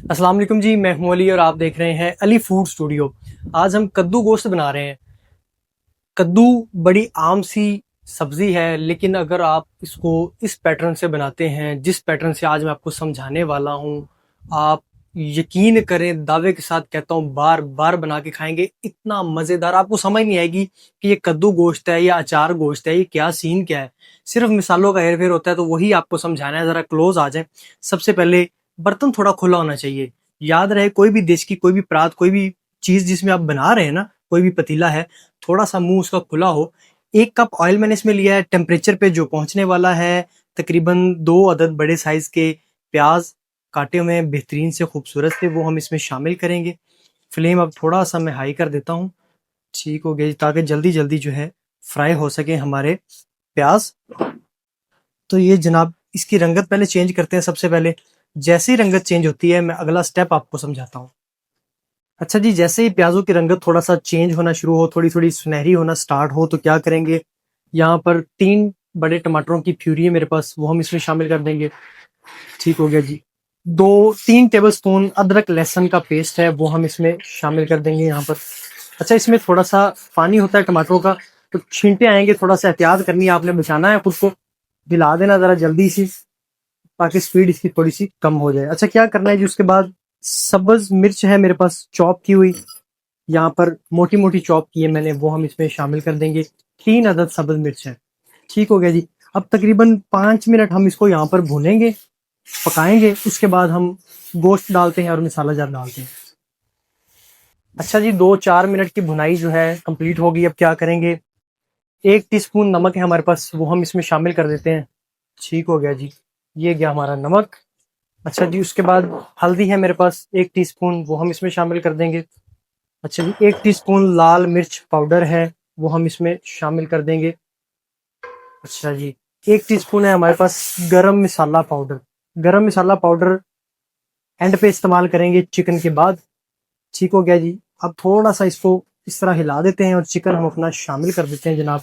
अस्सलाम वालेकुम जी, मैं हूं अली और आप देख रहे हैं अली फूड स्टूडियो। आज हम कद्दू गोश्त बना रहे हैं। कद्दू बड़ी आम सी सब्जी है, लेकिन अगर आप इसको इस पैटर्न से बनाते हैं, जिस पैटर्न से आज मैं आपको समझाने वाला हूं, आप यकीन करें, दावे के साथ कहता हूं, बार बार बना के खाएंगे। इतना मजेदार, आपको समझ नहीं आएगी कि ये कद्दू गोश्त है या अचार गोश्त है, ये क्या सीन क्या है। सिर्फ मिसालों का हेर फेर होता है, तो वही आपको समझाना है। जरा क्लोज आ जाए। सबसे पहले बर्तन थोड़ा खुला होना चाहिए। याद रहे, कोई भी देश की कोई भी परात, कोई भी चीज जिसमें आप बना रहे हैं ना, कोई भी पतीला है, थोड़ा सा मुंह उसका खुला हो। 1 कप ऑयल मैंने इसमें लिया है, टेम्परेचर पे जो पहुंचने वाला है। तकरीबन 2 अदद बड़े साइज के प्याज काटे हुए हैं, बेहतरीन से खूबसूरत से, वो हम इसमें शामिल करेंगे। फ्लेम अब थोड़ा सा मैं हाई कर देता हूँ। ठीक हो गया जी, ताकि जल्दी जल्दी जो है फ्राई हो सके हमारे प्याज। तो ये जनाब, इसकी रंगत पहले चेंज करते हैं। सबसे पहले जैसे ही रंगत चेंज होती है, मैं अगला स्टेप आपको समझाता हूँ। अच्छा जी, जैसे ही प्याजों की रंगत थोड़ा सा चेंज होना शुरू हो, थोड़ी थोड़ी सुनहरी होना स्टार्ट हो, तो क्या करेंगे, यहाँ पर 3 बड़े टमाटरों की प्यूरी है मेरे पास, वो हम इसमें शामिल कर देंगे। ठीक हो गया जी। 2-3 टेबल स्पून अदरक लहसुन का पेस्ट है, वो हम इसमें शामिल कर देंगे यहाँ पर। अच्छा, इसमें थोड़ा सा पानी होता है टमाटरों का, तो छींटे आएंगे, थोड़ा सा एहतियात करनी है, आपने बचाना है खुद को। हिला देना जरा जल्दी से, ताकि स्पीड इसकी थोड़ी सी कम हो जाए। अच्छा, क्या करना है जी, उसके बाद सब्ज मिर्च है मेरे पास चॉप की हुई, यहाँ पर मोटी मोटी चॉप की है मैंने, वो हम इसमें शामिल कर देंगे। 3 अदद सब्ज मिर्च है। ठीक हो गया जी। अब तकरीबन 5 मिनट हम इसको यहाँ पर भूनेंगे, पकाएंगे। उसके बाद हम गोश्त डालते हैं और मसाला जार डालते हैं। अच्छा जी, 2-4 मिनट की भुनाई जो है कंप्लीट होगी। अब क्या करेंगे, 1 टीस्पून नमक है हमारे पास, वो हम इसमें शामिल कर देते हैं। ठीक हो गया जी, ये गया हमारा नमक। अच्छा जी, उसके बाद हल्दी है मेरे पास 1 टीस्पून, वो हम इसमें शामिल कर देंगे। अच्छा जी, 1 टीस्पून लाल मिर्च पाउडर है, वो हम इसमें शामिल कर देंगे। अच्छा जी, 1 टीस्पून है हमारे पास गरम मसाला पाउडर। गरम मसाला पाउडर एंड पे इस्तेमाल करेंगे चिकन के बाद। ठीक हो गया जी। अब थोड़ा सा इसको इस तरह हिला देते हैं और चिकन हम अपना शामिल कर देते हैं जनाब।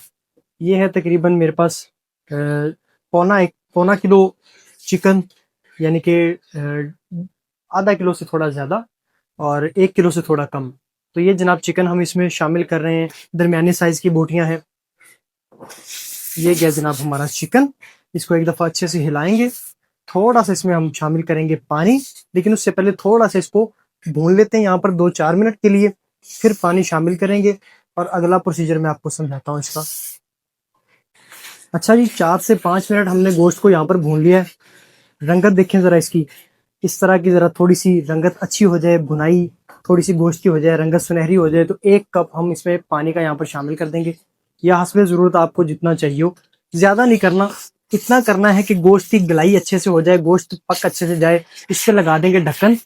ये है तकरीबन मेरे पास पौना किलो चिकन, यानी कि आधा किलो से थोड़ा ज़्यादा और 1 किलो से थोड़ा कम। तो ये जनाब चिकन हम इसमें शामिल कर रहे हैं। दरमियाने साइज़ की बोटियां हैं। ये गया जनाब हमारा चिकन। इसको एक दफ़ा अच्छे से हिलाएंगे। थोड़ा सा इसमें हम शामिल करेंगे पानी, लेकिन उससे पहले थोड़ा सा इसको भून लेते हैं यहाँ पर 2-4 मिनट के लिए, फिर पानी शामिल करेंगे और अगला प्रोसीजर मैं आपको समझाता हूँ इसका। अच्छा जी, 4 से 5 मिनट हमने गोश्त को यहाँ पर भून लिया है। रंगत देखें ज़रा इसकी, इस तरह की ज़रा थोड़ी सी रंगत अच्छी हो जाए, भुनाई थोड़ी सी गोश्त की हो जाए, रंगत सुनहरी हो जाए, तो 1 कप हम इसमें पानी का यहाँ पर शामिल कर देंगे। या हस्बे ज़रूरत आपको जितना चाहिए हो, ज़्यादा नहीं करना। इतना करना है कि गोश्त की गलाई अच्छे से हो जाए, गोश्त पक अच्छे से जाए। इस पर लगा देंगे ढक्कन।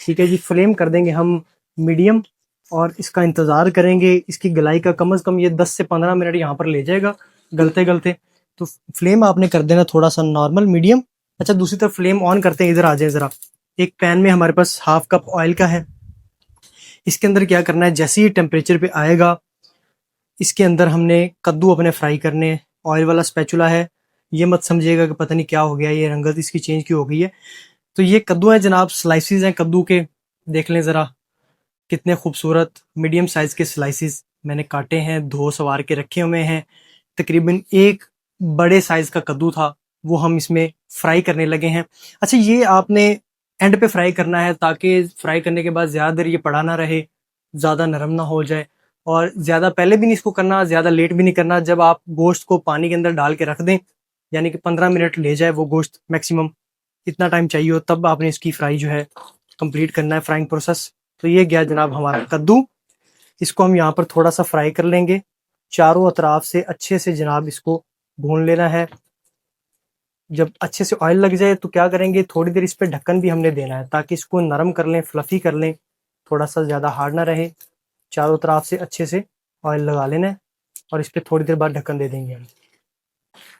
ठीक है जी, फ्लेम कर देंगे हम मीडियम और इसका इंतज़ार करेंगे। इसकी गलाई का कम से कम ये 10 से 15 मिनट यहाँ पर ले जाएगा गलते गलते। तो फ्लेम आपने कर देना थोड़ा सा नॉर्मल मीडियम। अच्छा, दूसरी तरफ फ्लेम ऑन करते हैं। इधर आ जाए ज़रा। एक पैन में हमारे पास हाफ कप ऑयल का है। इसके अंदर क्या करना है, जैसे ही टेम्परेचर पे आएगा, इसके अंदर हमने कद्दू अपने फ्राई करने। ऑयल वाला स्पैचुला है, ये मत समझिएगा कि पता नहीं क्या हो गया, ये रंगत इसकी चेंज क्यों हो गई है। तो ये कद्दू है जनाब, स्लाइसिस हैं कद्दू के। देख लें ज़रा, कितने खूबसूरत मीडियम साइज़ के स्लाइसिस मैंने काटे हैं, धो सवार के रखे हुए हैं। तकरीबन एक बड़े साइज़ का कद्दू था, वो हम इसमें फ्राई करने लगे हैं। अच्छा, ये आपने एंड पे फ्राई करना है, ताकि फ्राई करने के बाद ज़्यादा देर ये पड़ा ना रहे, ज़्यादा नरम ना हो जाए। और ज़्यादा पहले भी नहीं इसको करना, ज़्यादा लेट भी नहीं करना। जब आप गोश्त को पानी के अंदर डाल के रख दें, यानी कि 15 मिनट ले जाए वो गोश्त मैक्सिमम, इतना टाइम चाहिए हो, तब आपने इसकी फ्राई जो है कंप्लीट करना है, फ्राइंग प्रोसेस। तो ये गया जनाब हमारा कद्दू। इसको हम यहाँ पर थोड़ा सा फ्राई कर लेंगे, चारों अतराफ से अच्छे से जनाब इसको भून लेना है। जब अच्छे से ऑयल लग जाए तो क्या करेंगे, थोड़ी देर इस पर ढक्कन भी हमने देना है, ताकि इसको नरम कर लें, फ्लफी कर लें, थोड़ा सा ज़्यादा हार्ड ना रहे। चारों तरफ से अच्छे से ऑयल लगा लेना है और इस पर थोड़ी देर बाद ढक्कन दे देंगे हम।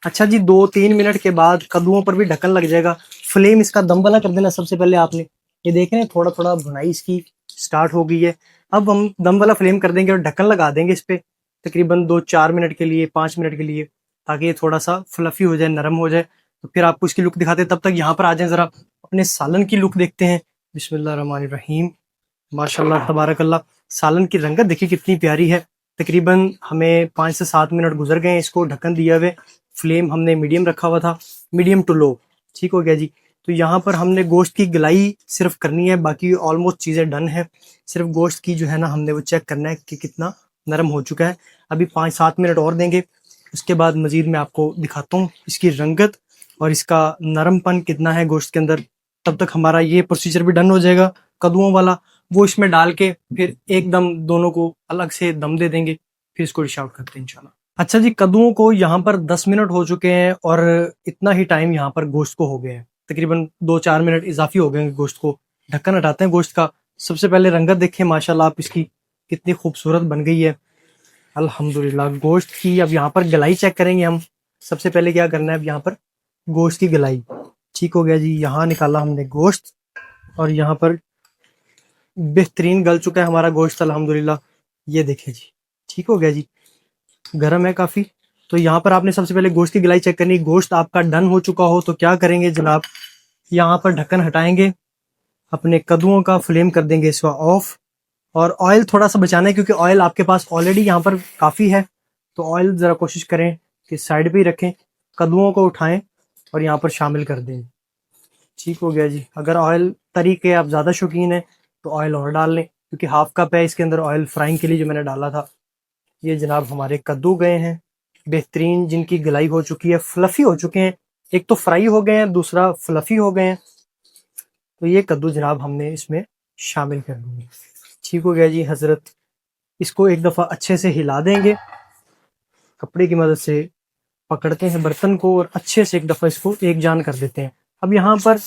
अच्छा जी, 2-3 मिनट के बाद कद्दूओं पर भी ढक्कन लग जाएगा। फ्लेम इसका दम वाला कर देना सबसे पहले आपने। ये देख रहे हैं, थोड़ा थोड़ा भुनाई इसकी स्टार्ट हो गई है। अब हम दम वाला फ्लेम कर देंगे और ढक्कन लगा देंगे इस पे, तकरीबन 2-4 मिनट के लिए, 5 मिनट के लिए, ताकि ये थोड़ा सा फ्लफी हो जाए, नरम हो जाए। तो फिर आपको इसकी लुक दिखाते हैं। तब तक यहाँ पर आ जाए, ज़रा अपने सालन की लुक देखते हैं। बिस्मिल्लाहिर्रहमानिर्रहीम। माशाल्लाह तबारकल्ला। सालन की रंगत देखिए कितनी प्यारी है। तकरीबन हमें 5 से 7 मिनट गुजर गए हैं इसको ढक्कन दिए हुए। फ्लेम हमने मीडियम रखा हुआ था, मीडियम टू लो। ठीक हो गया जी। तो यहाँ पर हमने गोश्त की गलाई सिर्फ करनी है, बाकी ऑलमोस्ट चीज़ें डन है। सिर्फ गोश्त की जो है ना हमने वो चेक करना है कि कितना नरम हो चुका है। अभी 5-7 मिनट और देंगे, उसके बाद मज़ीद मैं आपको दिखाता हूँ इसकी रंगत और इसका नरमपन कितना है गोश्त के अंदर। तब तक हमारा ये प्रोसीजर भी डन हो जाएगा कद्दुओं वाला। वो इसमें डाल के फिर एकदम दोनों को अलग से दम दे देंगे, फिर इसको डिश आउट करते हैं इंशाल्लाह। अच्छा जी, कद्दुओं को यहाँ पर 10 मिनट हो चुके हैं और इतना ही टाइम यहाँ पर गोश्त को हो गए हैं। तकरीबन 2-4 मिनट इजाफी हो गए हैं गोश्त को। ढक्कन हटाते हैं गोश्त का। सबसे पहले रंगत देखें माशाल्लाह आप इसकी कितनी खूबसूरत बन गई है अल्हम्दुलिल्लाह। गोश्त की अब यहाँ पर गलाई चेक करेंगे हम। सबसे पहले क्या करना है, अब यहाँ पर गोश्त की गलाई। ठीक हो गया जी। यहाँ निकाला हमने गोश्त और यहाँ पर बेहतरीन गल चुका है हमारा गोश्त अल्हम्दुलिल्लाह। ये देखिए जी, ठीक हो गया जी। गर्म है काफ़ी। तो यहाँ पर आपने सबसे पहले गोश्त की गलाई चेक करनी। गोश्त आपका डन हो चुका हो तो क्या करेंगे जनाब, यहाँ पर ढक्कन हटाएंगे, अपने कद्दुओं का फ्लेम कर देंगे इसका ऑफ, और ऑयल थोड़ा सा बचाना है क्योंकि ऑयल आपके पास ऑलरेडी यहाँ पर काफ़ी है। तो ऑयल ज़रा कोशिश करें कि साइड पे ही रखें। कद्दुओं को उठाएं और यहाँ पर शामिल कर दें। ठीक हो गया जी। अगर ऑयल तरीके आप ज़्यादा शौकीन हैं तो ऑयल और डाल लें, क्योंकि हाफ कप है इसके अंदर ऑयल फ्राइंग के लिए जो मैंने डाला था। ये जनाब हमारे कद्दू गए हैं बेहतरीन, जिनकी गलाई हो चुकी है, फ्लफ़ी हो चुके हैं। एक तो फ्राई हो गए हैं, दूसरा फ्लफ़ी हो गए हैं। तो ये कद्दू जनाब हमने इसमें शामिल कर दिए। ठीक हो गया जी हज़रत। इसको एक दफ़ा अच्छे से हिला देंगे, कपड़े की मदद से पकड़ते हैं बर्तन को और अच्छे से एक दफ़ा इसको एक जान कर देते हैं। अब यहाँ पर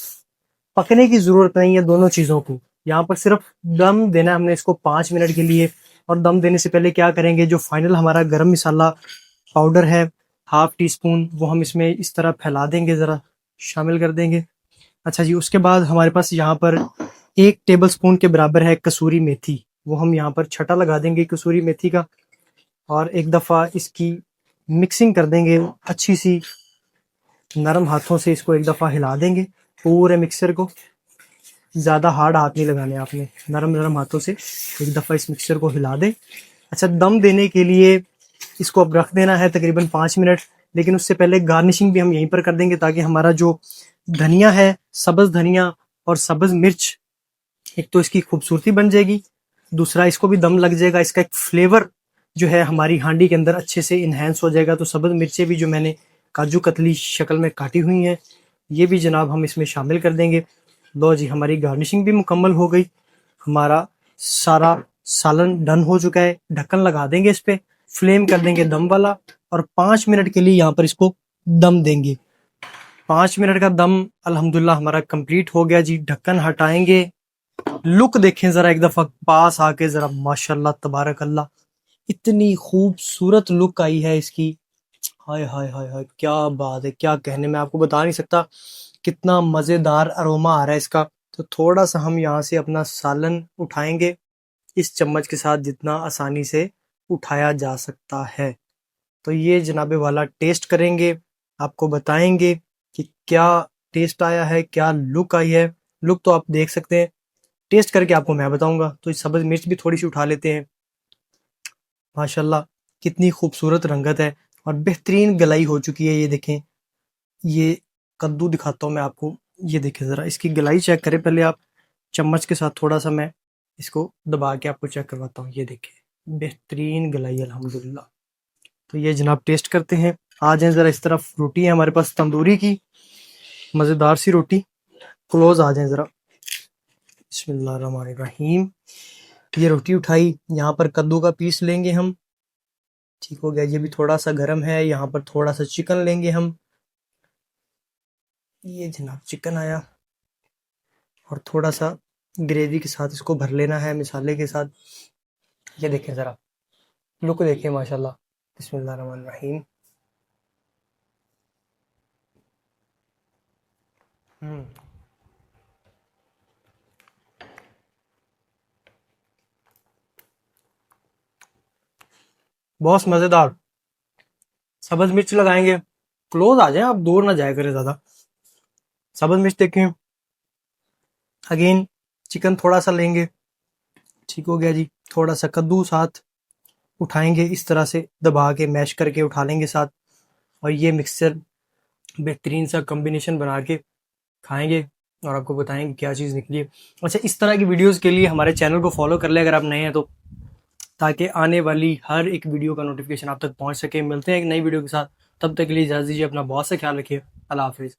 पकने की ज़रूरत नहीं है दोनों चीज़ों को, यहाँ पर सिर्फ दम देना है हमने इसको 5 मिनट के लिए। और दम देने से पहले क्या करेंगे, जो फाइनल हमारा गरम मसाला पाउडर है हाफ टी स्पून, वो हम इसमें इस तरह फैला देंगे, ज़रा शामिल कर देंगे। अच्छा जी, उसके बाद हमारे पास यहाँ पर 1 टेबल स्पून के बराबर है कसूरी मेथी, वो हम यहाँ पर छटा लगा देंगे कसूरी मेथी का। और एक दफ़ा इसकी मिक्सिंग कर देंगे अच्छी सी, नरम हाथों से इसको एक दफ़ा हिला देंगे पूरे मिक्सर को। ज़्यादा हार्ड हाथ नहीं लगाने आपने, नरम नरम हाथों से एक दफ़ा इस मिक्सचर को हिला दें। अच्छा, दम देने के लिए इसको अब रख देना है तकरीबन 5 मिनट, लेकिन उससे पहले गार्निशिंग भी हम यहीं पर कर देंगे ताकि हमारा जो धनिया है, सब्ज़ धनिया और सब्ज़ मिर्च, एक तो इसकी खूबसूरती बन जाएगी, दूसरा इसको भी दम लग जाएगा। इसका एक फ्लेवर जो है हमारी हांडी के अंदर अच्छे से इन्हेंस हो जाएगा। तो सब्ज़ मिर्चें भी जो मैंने काजू कतली शक्ल में काटी हुई हैं, ये भी जनाब हम इसमें शामिल कर देंगे। लो जी, हमारी गार्निशिंग भी मुकम्मल हो गई। हमारा सारा सालन डन हो चुका है। ढक्कन लगा देंगे इस पे, फ्लेम कर देंगे दम वाला और 5 मिनट के लिए यहाँ पर इसको दम देंगे। 5 मिनट का दम अल्हम्दुलिल्लाह हमारा कंप्लीट हो गया जी। ढक्कन हटाएंगे, लुक देखें ज़रा एक दफ़ा पास आके, ज़रा माशाल्लाह तबारक अल्लाह, इतनी खूबसूरत लुक आई है इसकी। हाय हाय हाय हाय, क्या बात है, क्या कहने, मैं आपको बता नहीं सकता कितना मज़ेदार अरोमा आ रहा है इसका। तो थोड़ा सा हम यहाँ से अपना सालन उठाएंगे इस चम्मच के साथ, जितना आसानी से उठाया जा सकता है। तो ये जनाबे वाला टेस्ट करेंगे, आपको बताएंगे कि क्या टेस्ट आया है, क्या लुक आई है। लुक तो आप देख सकते हैं, टेस्ट करके आपको मैं बताऊंगा। तो सब्ज़ मिर्च भी थोड़ी सी उठा लेते हैं। माशाल्लाह कितनी खूबसूरत रंगत है और बेहतरीन गलाई हो चुकी है। ये देखें, ये कद्दू दिखाता हूँ मैं आपको। ये देखें ज़रा, इसकी गलाई चेक करें पहले आप चम्मच के साथ। थोड़ा सा मैं इसको दबा के आपको चेक करवाता हूँ। ये देखें, बेहतरीन गलाई अल्हम्दुलिल्लाह। तो ये जनाब टेस्ट करते हैं। आ जाएं ज़रा इस तरफ। रोटी है हमारे पास तंदूरी की, मज़ेदार सी रोटी। क्लोज आ जाएं ज़रा। बिस्मिल्लाहिर्रहमानिर्रहीम। ये रोटी उठाई, यहाँ पर कद्दू का पीस लेंगे हम। ठीक हो गया, ये भी थोड़ा सा गर्म है। यहाँ पर थोड़ा सा चिकन लेंगे हम। ये जनाब चिकन आया और थोड़ा सा ग्रेवी के साथ इसको भर लेना है मसाले के साथ। ये देखें ज़रा, लुक देखें माशाल्लाह। बिस्मिल्लाहिर्रहमानिर्रहीम। हम्म, बहुत मज़ेदार। सब्ज़ मिर्च लगाएंगे। क्लोज आ जाएं आप, दूर ना जाया करें ज़्यादा। सब्ज़ मिर्च देखें, अगेन चिकन थोड़ा सा लेंगे, ठीक हो गया जी। थोड़ा सा कद्दू साथ उठाएंगे, इस तरह से दबा के मैश करके उठा लेंगे साथ, और ये मिक्सचर बेहतरीन सा कॉम्बिनेशन बना के खाएंगे और आपको बताएंगे क्या चीज़ निकली है। अच्छा, इस तरह की वीडियोस के लिए हमारे चैनल को फॉलो कर ले अगर आप नए हैं तो, ताकि आने वाली हर एक वीडियो का नोटिफिकेशन आप तक पहुंच सके। मिलते हैं एक नई वीडियो के साथ, तब तक के लिए इजाज़त दीजिए, अपना बहुत सा ख्याल रखिए। अल्लाह हाफिज़।